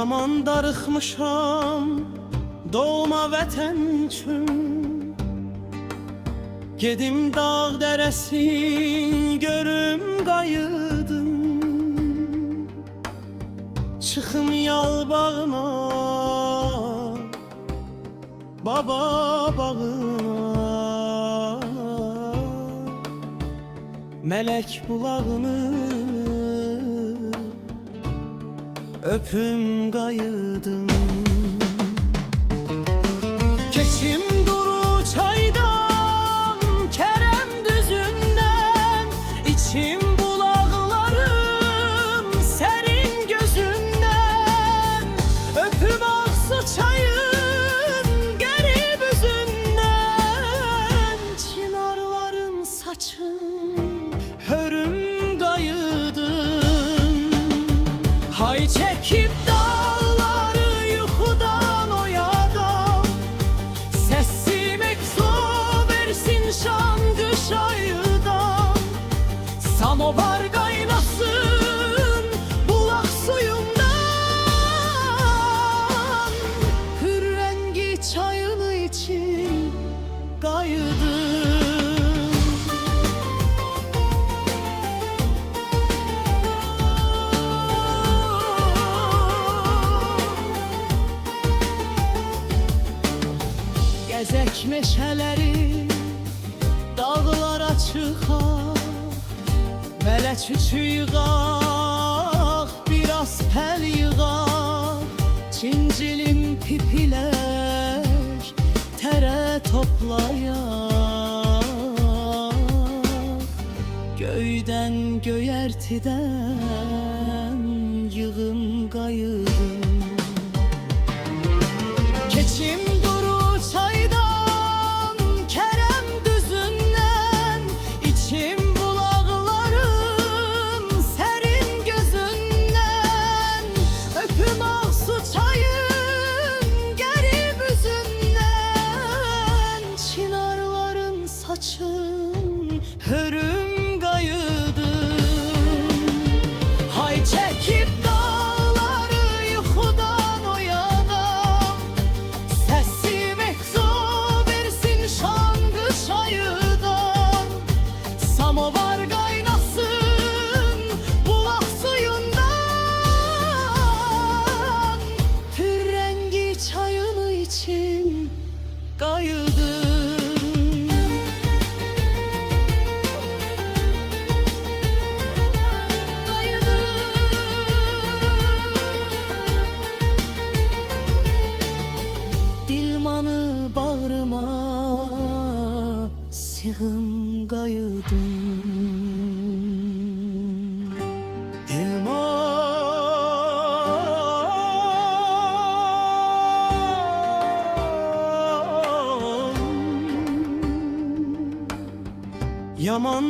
Yaman darıxmışam doğma vətən üçün. Gedim dağ dərəsi görüm qayıdım. Çıxım yal bağına, baba bağına, Mələk bulağını öpüm qayıdım. Keçim duru çaydan, Kərəm düzündən, içim bulaqlarım sərin gözündən, öpüm ağsı çayın qərib üzündən, çinarların saçın hörüm qayıdım. Hay çekip dağları yuxudan oyadam, səsim ekso versin şangı şayıdan, samovar qaynasın bulaq suyundan, hürrəngi çayını için qayıdım. Gəzək meşələri, dağlara çıxaq, Mələk üçü yığaq, biraz pəl yığaq, Cincilim pipilək, tərə toplayaq, Göydən göyərtidən yığım qayıdım. Keçim duru çaydan, Kərəm düzündən, içim bulaqlarım sərin gözündən, öpüm ağsu çayın qərib üzündən, çinarların saçın hörüm qayıdım. Hay çəkib dağları yuxudan oyadam, səsim ekso versin şangı çayıdan, samovar qaynasın bulaq suyundan, hürrəngi çayını için qayıdım. Dilmanı bağrıma sığım qayıdım. Dilman yaman